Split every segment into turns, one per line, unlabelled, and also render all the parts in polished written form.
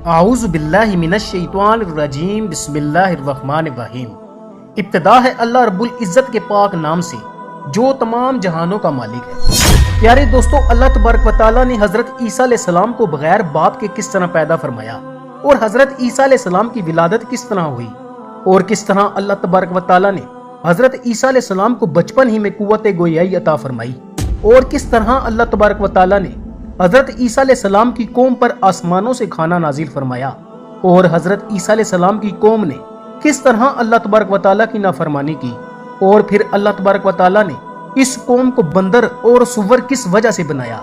اعوذ باللہ من الشیطان الرجیم بسم اللہ الرحمن الرحیم۔ ابتدا ہے اللہ رب العزت کے پاک نام سے جو تمام جہانوں کا مالک ہے۔ پیارے دوستو، اللہ تبارک و تعالیٰ نے حضرت عیسیٰ علیہ السلام کو بغیر باپ کے کس طرح پیدا فرمایا اور حضرت عیسیٰ علیہ السلام کی ولادت کس طرح ہوئی اور کس طرح اللہ تبارک و تعالیٰ نے حضرت عیسیٰ علیہ السلام کو بچپن ہی میں قوت گویائی عطا فرمائی اور کس طرح اللہ تبارک و تعالیٰ نے حضرت عیسیٰ علیہ السلام کی قوم پر آسمانوں سے کھانا نازل فرمایا اور حضرت عیسیٰ علیہ السلام کی قوم نے کس طرح اللہ تبارک و تعالیٰ کی نافرمانی کی اور پھر اللہ تبارک و تعالیٰ نے اس قوم کو بندر اور سور کس وجہ سے بنایا۔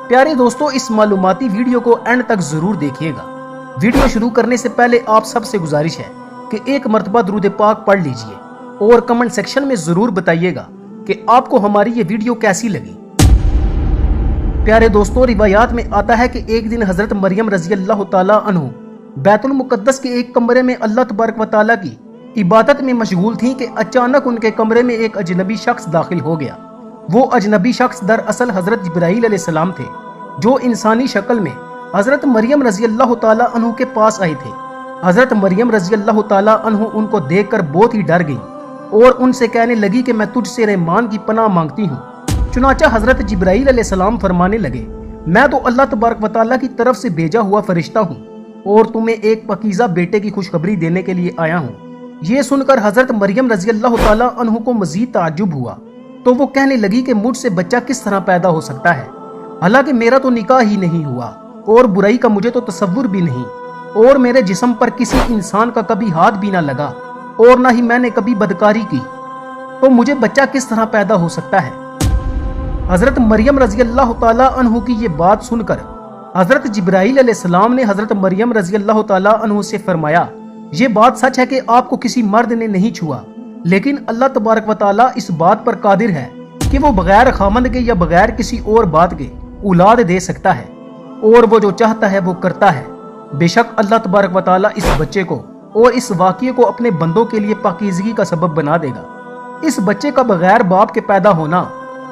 پیارے دوستو، اس معلوماتی ویڈیو کو اینڈ تک ضرور دیکھیے گا۔ ویڈیو شروع کرنے سے پہلے آپ سب سے گزارش ہے کہ ایک مرتبہ درود پاک پڑھ لیجئے اور کمنٹ سیکشن میں ضرور بتائیے گا کہ آپ کو ہماری یہ ویڈیو کیسی لگی۔ پیارے دوستو، روایات میں آتا ہے کہ ایک دن حضرت مریم رضی اللہ تعالیٰ عنہ بیت المقدس کے ایک کمرے میں اللہ تبارک و تعالیٰ کی عبادت میں مشغول تھیں کہ اچانک ان کے کمرے میں ایک اجنبی شخص داخل ہو گیا۔ وہ اجنبی شخص دراصل حضرت جبرائیل علیہ السلام تھے جو انسانی شکل میں حضرت مریم رضی اللہ تعالیٰ عنہ کے پاس آئے تھے۔ حضرت مریم رضی اللہ تعالیٰ عنہ ان کو دیکھ کر بہت ہی ڈر گئیں اور ان سے کہنے لگی کہ میں تجھ سے رحمان کی پناہ مانگتی ہوں۔ چنانچہ حضرت جبرائیل علیہ السلام فرمانے لگے، میں تو اللہ تبارک و تعالیٰ کی طرف سے بھیجا ہوا فرشتہ ہوں اور تمہیں ایک پاکیزہ بیٹے کی خوشخبری دینے کے لیے آیا ہوں۔ یہ سن کر حضرت مریم رضی اللہ تعالیٰ عنہ کو مزید تعجب ہوا تو وہ کہنے لگی کہ مجھ سے بچہ کس طرح پیدا ہو سکتا ہے، حالانکہ میرا تو نکاح ہی نہیں ہوا اور برائی کا مجھے تو تصور بھی نہیں اور میرے جسم پر کسی انسان کا کبھی ہاتھ بھی نہ لگا اور نہ ہی میں نے کبھی بدکاری کی، تو مجھے بچہ کس طرح پیدا ہو سکتا ہے۔ حضرت مریم رضی اللہ تعالیٰ عنہ کی یہ بات سن کر حضرت جبرائیل علیہ السلام نے حضرت مریم رضی اللہ تعالیٰ عنہ سے فرمایا، یہ بات سچ ہے کہ آپ کو کسی مرد نے نہیں چھوا، لیکن اللہ تبارک و تعالیٰ اس بات پر قادر ہے کہ وہ بغیر خامند کے یا بغیر کسی اور بات کے اولاد دے سکتا ہے اور وہ جو چاہتا ہے وہ کرتا ہے۔ بے شک اللہ تبارک و تعالیٰ اس بچے کو اور اس واقعے کو اپنے بندوں کے لیے پاکیزگی کا سبب بنا دے گا۔ اس بچے کا بغیر باپ کے پیدا ہونا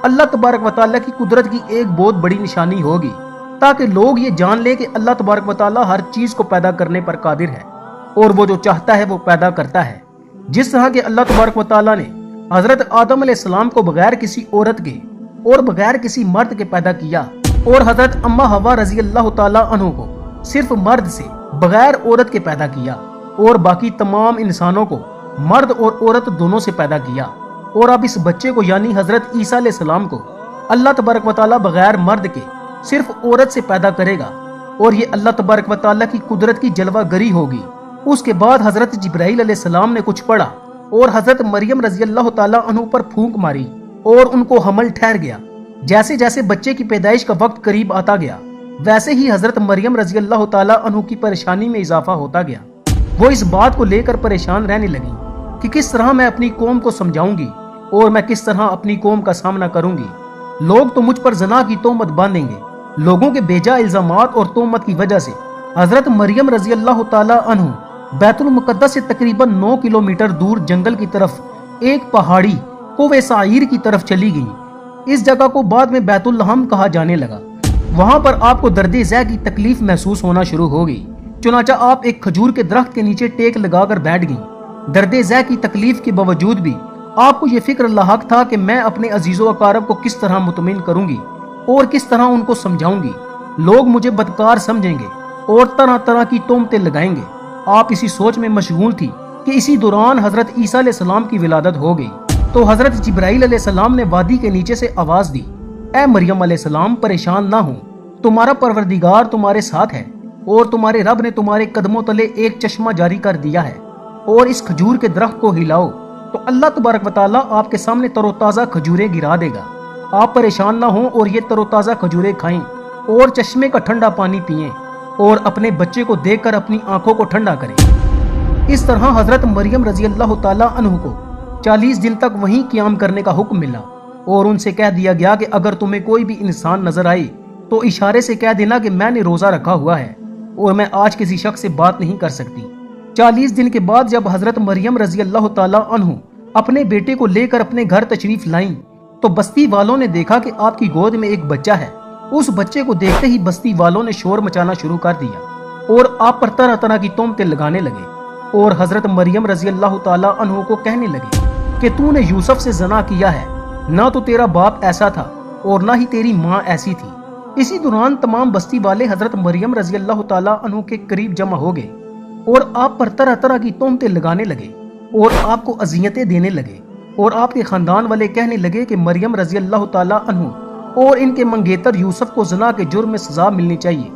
اللہ تبارک و تعالیٰ کی قدرت کی ایک بہت بڑی نشانی ہوگی تاکہ لوگ یہ جان لیں کہ اللہ تبارک و تعالیٰ ہر چیز کو پیدا کرنے پر قادر ہے اور وہ جو چاہتا ہے وہ پیدا کرتا ہے۔ جس طرح کہ اللہ تبارک و تعالیٰ نے حضرت آدم علیہ السلام کو بغیر کسی عورت کے اور بغیر کسی مرد کے پیدا کیا اور حضرت اماں حوا رضی اللہ تعالیٰ عنہ کو صرف مرد سے بغیر عورت کے پیدا کیا اور باقی تمام انسانوں کو مرد اور عورت دونوں سے پیدا کیا، اور اب اس بچے کو یعنی حضرت عیسیٰ علیہ السلام کو اللہ تبارک و تعالیٰ بغیر مرد کے صرف عورت سے پیدا کرے گا اور یہ اللہ تبارک و تعالیٰ کی قدرت کی جلوہ گری ہوگی۔ اس کے بعد حضرت جبرائیل علیہ السلام نے کچھ پڑھا اور حضرت مریم رضی اللہ تعالیٰ عنہ پر پھونک ماری اور ان کو حمل ٹھہر گیا۔ جیسے جیسے بچے کی پیدائش کا وقت قریب آتا گیا ویسے ہی حضرت مریم رضی اللہ تعالیٰ عنہ کی پریشانی میں اضافہ ہوتا گیا۔ وہ اس بات کو لے کر پریشان رہنے لگی کہ کس طرح میں اپنی قوم کو سمجھاؤں گی اور میں کس طرح اپنی قوم کا سامنا کروں گی۔ لوگ تو مجھ پر زنا کی تہمت باندھیں گے۔ لوگوں کے بیجا الزامات اور تہمت کی وجہ سے حضرت مریم رضی اللہ تعالیٰ عنہ بیت المقدس سے تقریباً 9 کلومیٹر دور جنگل کی طرف ایک پہاڑی کوہ سعیر کی طرف چلی گئیں۔ اس جگہ کو بعد میں بیت الحم کہا جانے لگا۔ وہاں پر آپ کو درد ذہ کی تکلیف محسوس ہونا شروع ہو گئی، چنانچہ آپ ایک کھجور کے درخت کے نیچے ٹیک لگا کر بیٹھ گئیں۔ درد ذہ کی تکلیف کے باوجود بھی آپ کو یہ فکر لاحق تھا کہ میں اپنے عزیز و اقارب کو کس طرح مطمئن کروں گی اور کس طرح ان کو سمجھاؤں گی۔ لوگ مجھے بدکار سمجھیں گے اور طرح طرح کی تہمتیں لگائیں گے۔ آپ اسی سوچ میں مشغول تھی کہ اسی دوران حضرت عیسیٰ علیہ السلام کی ولادت ہو گئی تو حضرت جبرائیل علیہ السلام نے وادی کے نیچے سے آواز دی، اے مریم علیہ السلام، پریشان نہ ہو، تمہارا پروردگار تمہارے ساتھ ہے اور تمہارے رب نے تمہارے قدموں تلے ایک چشمہ جاری کر دیا ہے، اور اس کھجور کے درخت کو ہلاؤ تو اللہ تبارک و تعالیٰ آپ کے سامنے تر و تازہ کھجوریں گرا دے گا۔ آپ پریشان نہ ہوں اور یہ تر و تازہ کھجوریں کھائیں اور چشمے کا ٹھنڈا پانی پئیں اور اپنے بچے کو دیکھ کر اپنی آنکھوں کو ٹھنڈا کریں۔ اس طرح حضرت مریم رضی اللہ تعالیٰ عنہ کو 40 دن تک وہیں قیام کرنے کا حکم ملا اور ان سے کہہ دیا گیا کہ اگر تمہیں کوئی بھی انسان نظر آئے تو اشارے سے کہہ دینا کہ میں نے روزہ رکھا ہوا ہے اور میں آج کسی شخص سے بات نہیں کر سکتی۔ 40 دن کے بعد جب حضرت مریم رضی اللہ تعالیٰ عنہ اپنے بیٹے کو لے کر اپنے گھر تشریف لائیں تو بستی والوں نے دیکھا کہ آپ کی گود میں ایک بچہ ہے۔ اس بچے کو دیکھتے ہی بستی والوں نے شور مچانا شروع کر دیا اور آپ پر طرح طرح کی تہمتیں لگانے لگے اور حضرت مریم رضی اللہ تعالیٰ عنہ کو کہنے لگے کہ تو نے یوسف سے زنا کیا ہے، نہ تو تیرا باپ ایسا تھا اور نہ ہی تیری ماں ایسی تھی۔ اسی دوران تمام بستی والے حضرت مریم رضی اللہ تعالیٰ عنہ کے قریب جمع ہو گئے اور آپ پر طرح طرح کی تہمتیں لگانے لگے اور آپ کو اذیتیں دینے لگے، اور آپ کے خاندان والے کہنے لگے کہ مریم رضی اللہ تعالیٰ عنہ اور ان کے منگیتر یوسف کو زنا کے جرم میں سزا ملنی چاہیے۔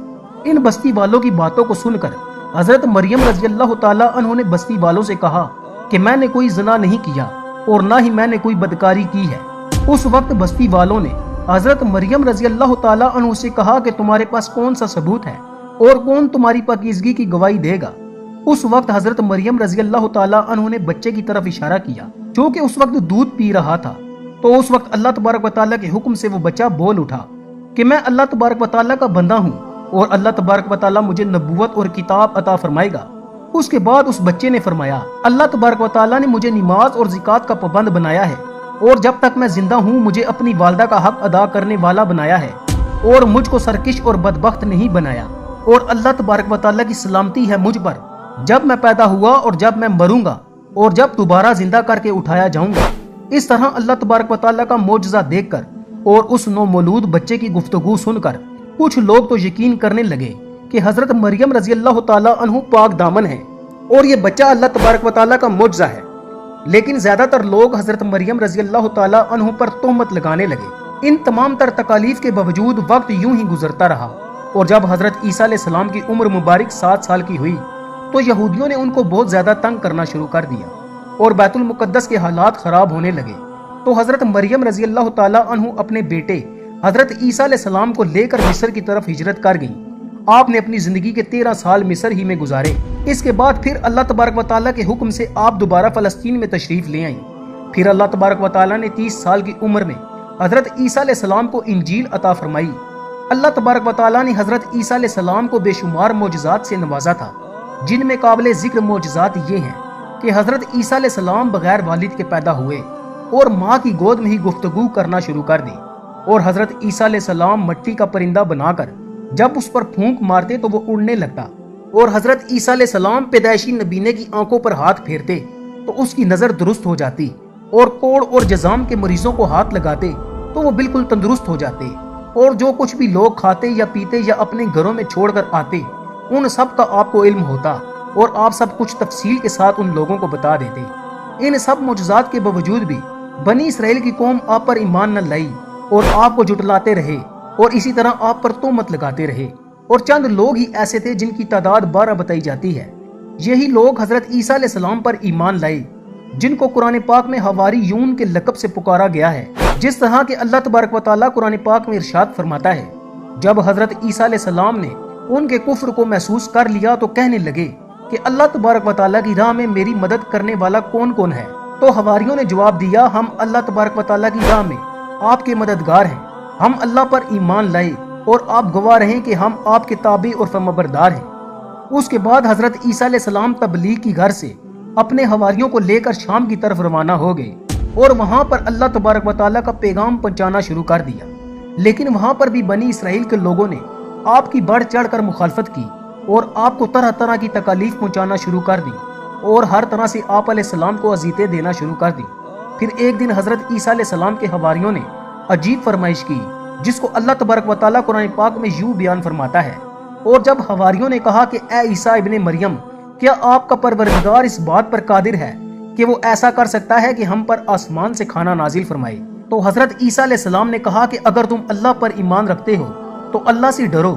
ان بستی والوں کی باتوں کو سن کر حضرت مریم رضی اللہ تعالیٰ عنہ نے بستی والوں سے کہا کہ میں نے کوئی زنا نہیں کیا اور نہ ہی میں نے کوئی بدکاری کی ہے۔ اس وقت بستی والوں نے حضرت مریم رضی اللہ تعالیٰ عنہ سے کہا کہ تمہارے پاس کون سا ثبوت ہے اور کون تمہاری پاکیزگی کی گواہی دے گا؟ اس وقت حضرت مریم رضی اللہ تعالیٰ عنہ نے بچے کی طرف اشارہ کیا جو کہ اس وقت دودھ پی رہا تھا۔ تو اس وقت اللہ تبارک و تعالیٰ کے حکم سے وہ بچہ بول اٹھا کہ میں اللہ تبارک و تعالیٰ کا بندہ ہوں اور اللہ تبارک و تعالیٰ مجھے نبوت اور کتاب عطا فرمائے گا۔ اس کے بعد اس بچے نے فرمایا اللہ تبارک و تعالیٰ نے مجھے نماز اور زکوٰۃ کا پابند بنایا ہے اور جب تک میں زندہ ہوں مجھے اپنی والدہ کا حق ادا کرنے والا بنایا ہے اور مجھ کو سرکش اور بدبخت نہیں بنایا، اور اللہ تبارک و تعالیٰ کی سلامتی ہے مجھ پر جب میں پیدا ہوا اور جب میں مروں گا اور جب دوبارہ زندہ کر کے اٹھایا جاؤں گا۔ اس طرح اللہ تبارک و تعالیٰ کا معجزہ دیکھ کر اور اس نومولود بچے کی گفتگو سن کر کچھ لوگ تو یقین کرنے لگے کہ حضرت مریم رضی اللہ تعالیٰ عنہ پاک دامن ہے اور یہ بچہ اللہ تبارک و تعالیٰ کا معجزہ ہے، لیکن زیادہ تر لوگ حضرت مریم رضی اللہ تعالیٰ عنہ پر تہمت لگانے لگے۔ ان تمام تر تکالیف کے باوجود وقت یوں ہی گزرتا رہا، اور جب حضرت عیسیٰ علیہ السلام کی عمر مبارک 7 سال کی ہوئی تو یہودیوں نے ان کو بہت زیادہ تنگ کرنا شروع کر دیا اور بیت المقدس کے حالات خراب ہونے لگے۔ تو حضرت مریم رضی اللہ تعالیٰ عنہ اپنے بیٹے حضرت عیسیٰ علیہ السلام کو لے کر مصر کی طرف ہجرت کر گئیں۔ آپ نے اپنی زندگی کے 13 سال مصر ہی میں گزارے۔ اس کے بعد پھر اللہ تبارک و تعالیٰ کے حکم سے آپ دوبارہ فلسطین میں تشریف لے آئیں۔ پھر اللہ تبارک و تعالیٰ نے 30 سال کی عمر میں حضرت عیسیٰ علیہ السلام کو انجیل عطا فرمائی۔ اللہ تبارک و تعالیٰ نے حضرت عیسیٰ علیہ السلام کو بے شمار معجزات سے نوازا تھا، جن میں قابل ذکر معجزات یہ ہیں کہ حضرت عیسیٰ علیہ السلام بغیر والد کے پیدا ہوئے اور ماں کی گود میں ہی گفتگو کرنا شروع کر دی، اور حضرت عیسیٰ علیہ السلام مٹی کا پرندہ بنا کر جب اس پر پھونک مارتے تو وہ اڑنے لگتا، اور حضرت عیسیٰ علیہ السلام پیدائشی نبینے کی آنکھوں پر ہاتھ پھیرتے تو اس کی نظر درست ہو جاتی، اور کوڑ اور جزام کے مریضوں کو ہاتھ لگاتے تو وہ بالکل تندرست ہو جاتے، اور جو کچھ بھی لوگ کھاتے یا پیتے یا اپنے گھروں میں چھوڑ کر آتے ان سب کا آپ کو علم ہوتا اور آپ سب کچھ تفصیل کے ساتھ ان لوگوں کو بتا دیتے۔ ان سب معجزات کے باوجود بھی بنی اسرائیل کی قوم آپ پر ایمان نہ لائی اور آپ کو جھٹلاتے رہے اور اسی طرح آپ پر تہمت لگاتے رہے، اور چند لوگ ہی ایسے تھے جن کی تعداد 12 بتائی جاتی ہے۔ یہی لوگ حضرت عیسیٰ علیہ السلام پر ایمان لائے جن کو قرآن پاک میں حواریون کے لقب سے پکارا گیا ہے، جس طرح کہ اللہ تبارک و تعالیٰ قرآن پاک میں ارشاد فرماتا ہے جب حضرت عیسیٰ علیہ السلام نے ان کے کفر کو محسوس کر لیا تو کہنے لگے کہ اللہ تبارک و تعالیٰ کی راہ میں میری مدد کرنے والا کون کون ہے؟ تو حواریوں نے جواب دیا ہم اللہ تبارک و تعالیٰ کی راہ میں آپ کے مددگار ہیں، ہم اللہ پر ایمان لائے اور آپ گواہ رہیں کہ ہم آپ کے تابع اور فرمانبردار ہیں۔ اس کے بعد حضرت عیسیٰ علیہ السلام تبلیغ کی گھر سے اپنے حواریوں کو لے کر شام کی طرف روانہ ہو گئے اور وہاں پر اللہ تبارک و تعالیٰ کا پیغام پہنچانا شروع کر دیا، لیکن وہاں پر بھی بنی اسرائیل کے لوگوں نے آپ کی بڑھ چڑھ کر مخالفت کی اور آپ کو طرح طرح کی تکالیف پہنچانا شروع کر دی اور ہر طرح سے آپ علیہ السلام کو اذیتیں دینا شروع کر دی۔ پھر ایک دن حضرت عیسیٰ علیہ السلام کے حواریوں نے عجیب فرمائش کی جس کو اللہ تبارک و تعالیٰ قرآن پاک میں یوں بیان فرماتا ہے، اور جب حواریوں نے کہا کہ اے عیسیٰ ابن مریم کیا آپ کا پروردگار اس بات پر قادر ہے کہ وہ ایسا کر سکتا ہے کہ ہم پر آسمان سے کھانا نازل فرمائے؟ تو حضرت عیسیٰ علیہ السلام نے کہا کہ اگر تم اللہ پر ایمان رکھتے ہو تو اللہ سے ڈرو۔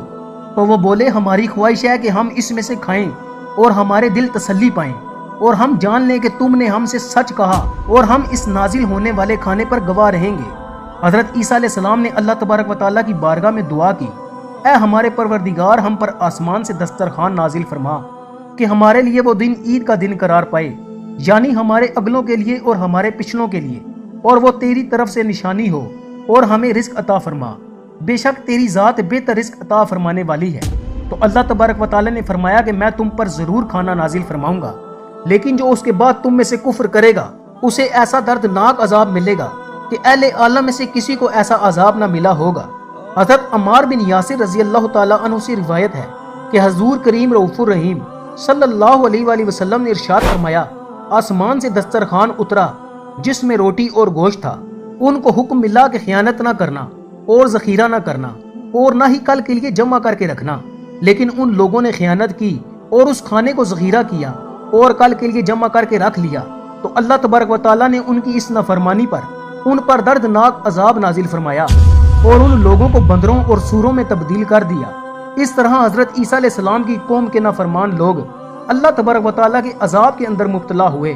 تو وہ بولے ہماری خواہش ہے کہ ہم اس میں سے کھائیں اور ہمارے دل تسلی پائیں اور ہم جان لیں کہ تم نے ہم سے سچ کہا اور ہم اس نازل ہونے والے کھانے پر گواہ رہیں گے۔ حضرت عیسیٰ علیہ السلام نے اللہ تبارک و تعالیٰ کی بارگاہ میں دعا کی اے ہمارے پروردگار ہم پر آسمان سے دسترخوان نازل فرما کہ ہمارے لیے وہ دن عید کا دن قرار پائے، یعنی ہمارے اگلوں کے لیے اور ہمارے پچھلوں کے لیے، اور وہ تیری طرف سے نشانی ہو اور ہمیں رزق عطا فرما، بے شک تیری ذات بہتر رزق عطا فرمانے والی ہے۔ تو اللہ تبارک و تعالیٰ نے فرمایا کہ میں تم پر ضرور کھانا نازل فرماؤں گا، لیکن جو اس کے بعد تم میں سے کفر کرے گا اسے ایسا دردناک عذاب ملے گا کہ اہل عالم میں سے کسی کو ایسا عذاب نہ ملا ہوگا۔ حضرت عمار بن یاسر رضی اللہ تعالیٰ عنہ سے روایت ہے کہ حضور کریم رؤوف الرحیم صلی اللہ علیہ وآلہ وسلم نے ارشاد فرمایا، آسمان سے دسترخوان اترا جس میں روٹی اور گوشت تھا، ان کو حکم ملا کہ خیانت نہ کرنا اور ذخیرہ نہ کرنا اور نہ ہی کل کے لیے جمع کر کے رکھنا، لیکن ان لوگوں نے خیانت کی اور اس کھانے کو ذخیرہ کیا اور کل کے لیے جمع کر کے رکھ لیا، تو اللہ تبارک و تعالیٰ نے ان کی اس نافرمانی پر ان پر دردناک عذاب نازل فرمایا اور ان لوگوں کو بندروں اور سوروں میں تبدیل کر دیا۔ اس طرح حضرت عیسیٰ علیہ السلام کی قوم کے نافرمان لوگ اللہ تبارک و تعالیٰ کے عذاب کے اندر مبتلا ہوئے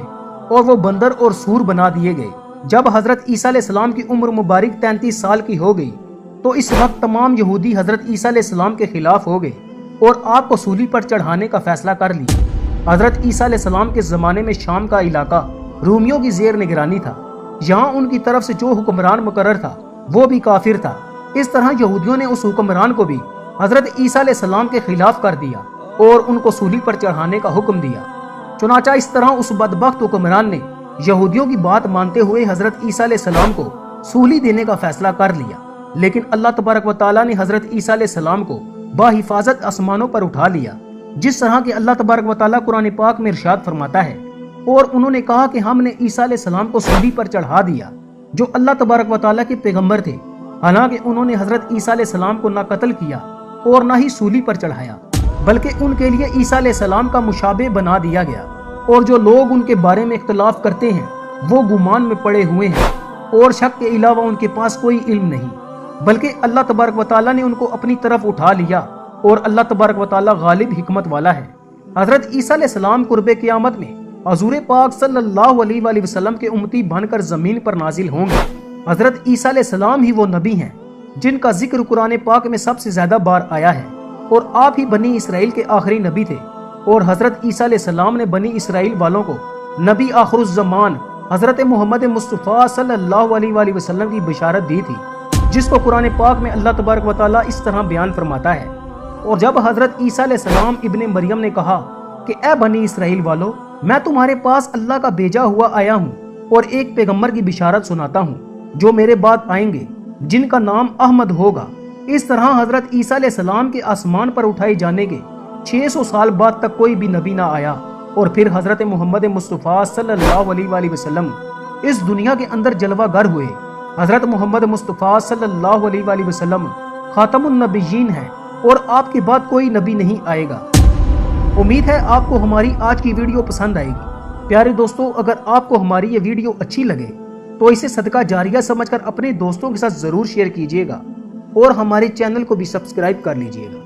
اور وہ بندر اور سور بنا دیے گئے۔ جب حضرت عیسیٰ علیہ السلام کی عمر مبارک 33 سال کی ہو گئی تو اس وقت تمام یہودی حضرت عیسیٰ علیہ السلام کے خلاف ہو گئے اور آپ کو سولی پر چڑھانے کا فیصلہ کر لیا۔ حضرت عیسیٰ علیہ السلام کے زمانے میں شام کا علاقہ رومیوں کی زیر نگرانی تھا، یہاں ان کی طرف سے جو حکمران مقرر تھا وہ بھی کافر تھا۔ اس طرح یہودیوں نے اس حکمران کو بھی حضرت عیسیٰ علیہ السلام کے خلاف کر دیا اور ان کو سولی پر چڑھانے کا حکم دیا۔ چنانچہ اس طرح اس بدبخت حکمران نے یہودیوں کی بات مانتے ہوئے حضرت عیسیٰ علیہ السلام کو سولی دینے کا فیصلہ کر لیا، لیکن اللہ تبارک و تعالیٰ نے حضرت عیسیٰ علیہ السلام کو بحفاظت آسمانوں پر اٹھا لیا، جس طرح کہ اللہ تبارک و تعالیٰ قرآن پاک میں ارشاد فرماتا ہے، اور انہوں نے کہا کہ ہم نے عیسیٰ علیہ السلام کو سولی پر چڑھا دیا جو اللہ تبارک و تعالیٰ کے پیغمبر تھے، حالانکہ انہوں نے حضرت عیسیٰ علیہ السلام کو نہ قتل کیا اور نہ ہی سولی پر چڑھایا، بلکہ ان کے لیے عیسیٰ علیہ السلام کا مشابہ بنا دیا گیا، اور جو لوگ ان کے بارے میں اختلاف کرتے ہیں وہ گمان میں پڑے ہوئے ہیں اور شک کے علاوہ ان کے پاس کوئی علم نہیں، بلکہ اللہ تبارک و تعالیٰ نے ان کو اپنی طرف اٹھا لیا اور اللہ تبارک و تعالیٰ غالب حکمت والا ہے۔ حضرت عیسیٰ علیہ السلام قرب قیامت میں حضور پاک صلی اللہ علیہ وآلہ وسلم کے امتی بن کر زمین پر نازل ہوں گے۔ حضرت عیسیٰ علیہ السلام ہی وہ نبی ہیں جن کا ذکر قرآن پاک میں سب سے زیادہ بار آیا ہے، اور آپ ہی بنی اسرائیل کے آخری نبی تھے، اور حضرت عیسیٰ علیہ السلام نے بنی اسرائیل والوں کو نبی آخر الزمان حضرت محمد مصطفیٰ صلی اللہ علیہ وآلہ وسلم کی بشارت دی تھی، جس کو قرآن پاک میں اللہ تبارک و تعالیٰ اس طرح بیان فرماتا ہے، اور جب حضرت عیسیٰ علیہ السلام ابن مریم نے کہا کہ اے بنی اسرائیل والو، میں تمہارے پاس اللہ کا بھیجا ہوا آیا ہوں اور ایک پیغمبر کی بشارت سناتا ہوں جو میرے بعد آئیں گے، جن کا نام احمد ہوگا۔ اس طرح حضرت عیسیٰ علیہ السلام کے آسمان پر اٹھائے جانے کے 600 سال بعد تک کوئی بھی نبی نہ آیا، اور پھر حضرت محمد مصطفیٰ صلی اللہ علیہ وآلہ وسلم اس دنیا کے اندر جلوہ گر ہوئے۔ حضرت محمد مصطفیٰ صلی اللہ علیہ وآلہ وسلم خاتم النبیین ہیں اور آپ کے بعد کوئی نبی نہیں آئے گا۔ امید ہے آپ کو ہماری آج کی ویڈیو پسند آئے گی۔ پیارے دوستو، اگر آپ کو ہماری یہ ویڈیو اچھی لگے تو اسے صدقہ جاریہ سمجھ کر اپنے دوستوں کے ساتھ ضرور شیئر کیجیے گا، اور ہمارے چینل کو بھی سبسکرائب کر لیجیے گا۔